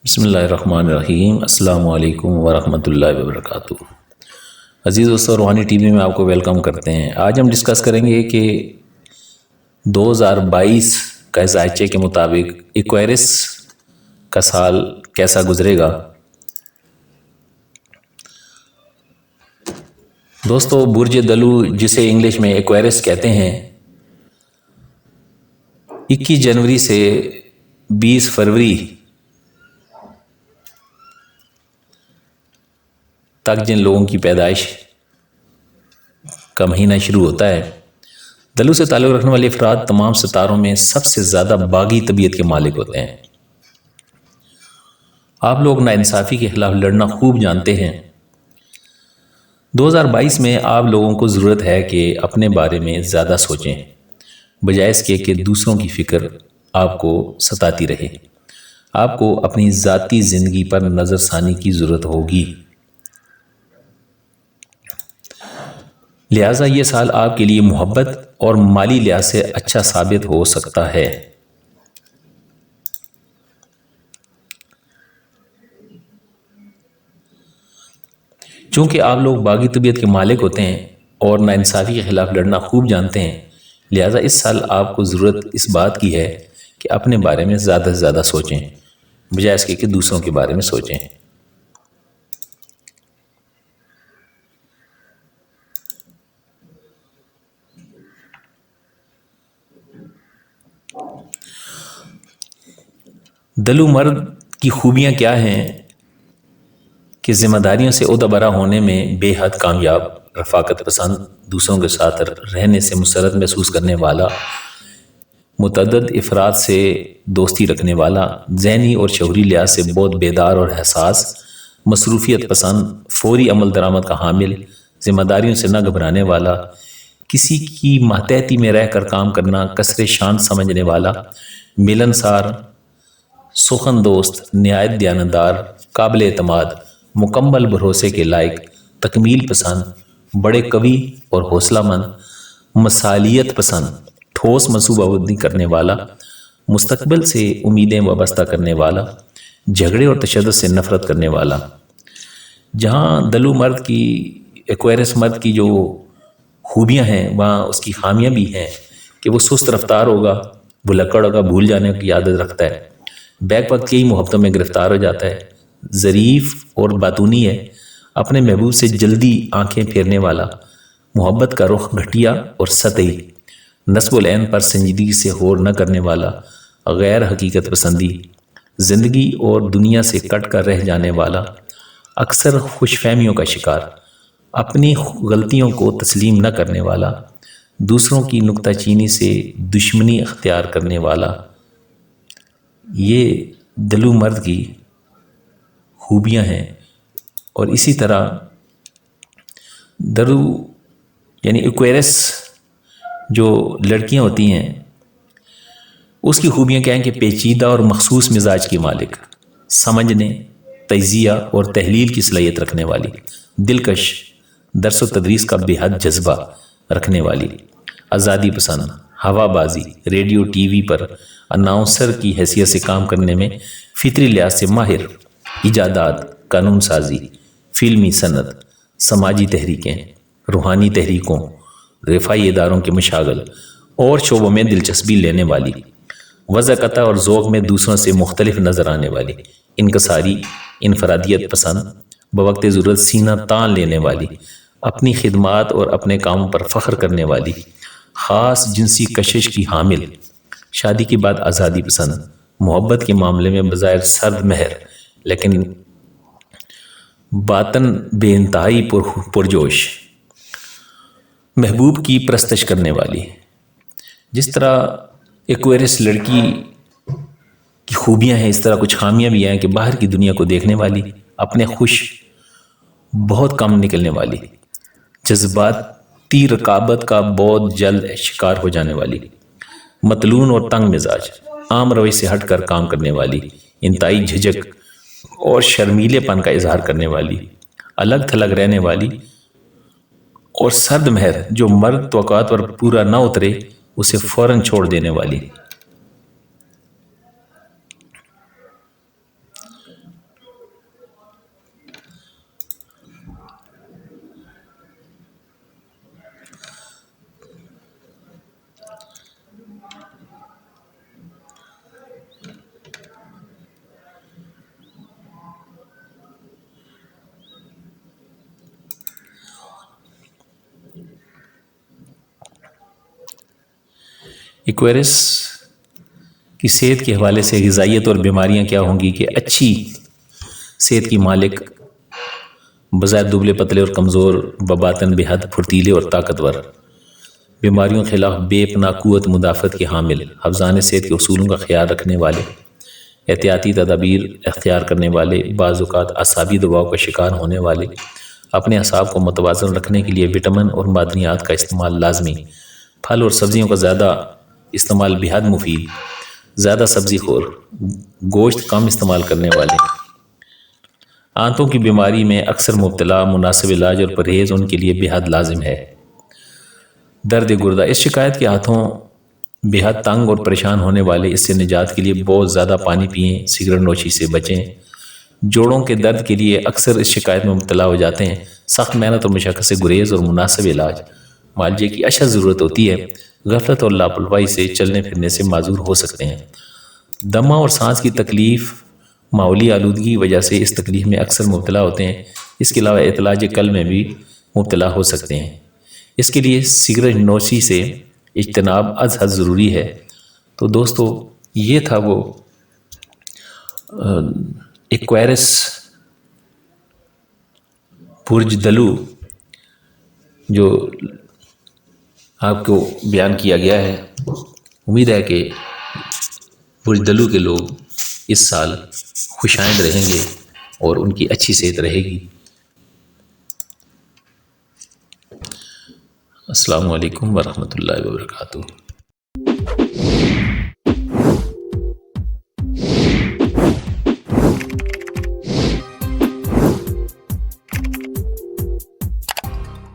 بسم اللہ الرحمن الرحیم۔ السلام علیکم ورحمۃ اللہ وبرکاتہ۔ عزیز دوستو، روحانی ٹی وی میں آپ کو ویلکم کرتے ہیں۔ آج ہم ڈسکس کریں گے کہ 2022 کا ذائچے کے مطابق ایکویرس کا سال کیسا گزرے گا۔ دوستو، برج دلو جسے انگلش میں ایکویرس کہتے ہیں، 21 جنوری سے 20 فروری تک جن لوگوں کی پیدائش کا مہینہ شروع ہوتا ہے، دلو سے تعلق رکھنے والے افراد تمام ستاروں میں سب سے زیادہ باغی طبیعت کے مالک ہوتے ہیں۔ آپ لوگ ناانصافی کے خلاف لڑنا خوب جانتے ہیں۔ 2022 میں آپ لوگوں کو ضرورت ہے کہ اپنے بارے میں زیادہ سوچیں، بجائے اس کے کہ دوسروں کی فکر آپ کو ستاتی رہے۔ آپ کو اپنی ذاتی زندگی پر نظر ثانی کی ضرورت ہوگی۔ لہٰذا یہ سال آپ کے لیے محبت اور مالی لحاظ سے اچھا ثابت ہو سکتا ہے۔ چونکہ آپ لوگ باغی طبیعت کے مالک ہوتے ہیں اور ناانصافی کے خلاف لڑنا خوب جانتے ہیں، لہٰذا اس سال آپ کو ضرورت اس بات کی ہے کہ اپنے بارے میں زیادہ سے زیادہ سوچیں، بجائے اس کے کہ دوسروں کے بارے میں سوچیں۔ دلو مرد کی خوبیاں کیا ہیں کہ ذمہ داریوں سے عہدہ برا ہونے میں بے حد کامیاب، رفاقت پسند، دوسروں کے ساتھ رہنے سے مسرت محسوس کرنے والا، متعدد افراد سے دوستی رکھنے والا، ذہنی اور شعوری لحاظ سے بہت بیدار اور حساس، مصروفیت پسند، فوری عمل درآمد کا حامل، ذمہ داریوں سے نہ گھبرانے والا، کسی کی ماتحتی میں رہ کر کام کرنا کسر شان سمجھنے والا، ملنسار، سخن دوست، نہایت دیانتدار، قابل اعتماد، مکمل بھروسے کے لائق، تکمیل پسند، بڑے قوی اور حوصلہ مند، مثالیت پسند، ٹھوس منصوبہ بندی کرنے والا، مستقبل سے امیدیں وابستہ کرنے والا، جھگڑے اور تشدد سے نفرت کرنے والا۔ جہاں دلو مرد کی، ایکویرس مرد کی جو خوبیاں ہیں، وہاں اس کی خامیاں بھی ہیں کہ وہ سست رفتار ہوگا، بھلکڑ ہوگا، بھول جانے کی عادت رکھتا ہے، بیک وقت کی محبتوں میں گرفتار ہو جاتا ہے، ظریف اور باتونی ہے، اپنے محبوب سے جلدی آنکھیں پھیرنے والا، محبت کا رخ گھٹیا اور سطحی، نصب العین پر سنجیدگی سے غور نہ کرنے والا، غیر حقیقت پسندی، زندگی اور دنیا سے کٹ کر رہ جانے والا، اکثر خوش فہمیوں کا شکار، اپنی غلطیوں کو تسلیم نہ کرنے والا، دوسروں کی نکتہ چینی سے دشمنی اختیار کرنے والا۔ یہ دلو مرد کی خوبیاں ہیں۔ اور اسی طرح دلو یعنی ایکویرس جو لڑکیاں ہوتی ہیں، اس کی خوبیاں کیا ہیں کہ پیچیدہ اور مخصوص مزاج کی مالک، سمجھنے، تجزیہ اور تحلیل کی صلاحیت رکھنے والی، دلکش، درس و تدریس کا بے حد جذبہ رکھنے والی، آزادی پسند، ہوا بازی، ریڈیو ٹی وی پر اناؤنسر کی حیثیت سے کام کرنے میں فطری لحاظ سے ماہر، ایجادات، قانون سازی، فلمی صنعت، سماجی تحریکیں، روحانی تحریکوں، رفاہی اداروں کے مشاغل اور شعبوں میں دلچسپی لینے والی، وضاحت اور ذوق میں دوسروں سے مختلف نظر آنے والی، انکساری، انفرادیت پسند، بوقت ضرورت سینہ تان لینے والی، اپنی خدمات اور اپنے کاموں پر فخر کرنے والی، خاص جنسی کشش کی حامل، شادی کے بعد آزادی پسند، محبت کے معاملے میں بظاہر سرد مہر لیکن باطن بے انتہائی پرجوش، محبوب کی پرستش کرنے والی۔ جس طرح ایکویرس لڑکی کی خوبیاں ہیں، اس طرح کچھ خامیاں بھی ہیں کہ باہر کی دنیا کو دیکھنے والی، اپنے خوش بہت کم نکلنے والی، جذباتی رکابت کا بہت جلد شکار ہو جانے والی، متلون اور تنگ مزاج، عام روش سے ہٹ کر کام کرنے والی، انتہائی جھجک اور شرمیلے پن کا اظہار کرنے والی، الگ تھلگ رہنے والی اور سرد مہر، جو مرد توقعات پر پورا نہ اترے اسے فوراً چھوڑ دینے والی۔ ایکویرس کی صحت کے حوالے سے غذائیت اور بیماریاں کیا ہوں گی کہ اچھی صحت کی مالک بظاہر دبلے پتلے اور کمزور بباطن بے حد پھرتیلے اور طاقتور، بیماریوں کے خلاف بے پناہ قوت مدافعت کے حامل، حفظان صحت کے اصولوں کا خیال رکھنے والے، احتیاطی تدابیر اختیار کرنے والے، بعض اوقات اعصابی دباؤ کا شکار ہونے والے، اپنے اعصاب کو متوازن رکھنے کے لیے وٹامن اور معدنیات کا استعمال لازمی، پھل اور سبزیوں کا زیادہ استعمال بے حد مفید، زیادہ سبزی خور، گوشت کم استعمال کرنے والے، آنتوں کی بیماری میں اکثر مبتلا، مناسب علاج اور پرہیز ان کے لیے بے حد لازم ہے۔ درد گردہ، اس شکایت کے ہاتھوں بے حد تنگ اور پریشان ہونے والے اس سے نجات کے لیے بہت زیادہ پانی پئیں، سگریٹ نوشی سے بچیں۔ جوڑوں کے درد کے لیے اکثر اس شکایت میں مبتلا ہو جاتے ہیں، سخت محنت اور مشقت سے گریز اور مناسب علاج، معالجے کی اشد ضرورت ہوتی ہے، غفلت اور لاپرواہی سے چلنے پھرنے سے معذور ہو سکتے ہیں۔ دمہ اور سانس کی تکلیف ماحولی آلودگی کی وجہ سے اس تکلیف میں اکثر مبتلا ہوتے ہیں، اس کے علاوہ اعتلاج قلب میں بھی مبتلا ہو سکتے ہیں۔ اس کے لیے سگریٹ نوشی سے اجتناب از حد ضروری ہے۔ تو دوستو یہ تھا وہ ایکویرس بھرجدلو جو آپ کو بیان کیا گیا ہے۔ امید ہے کہ بھرجدلو کے لوگ اس سال خوش آئند رہیں گے اور ان کی اچھی صحت رہے گی۔ السلام علیکم ورحمۃ اللہ وبرکاتہ۔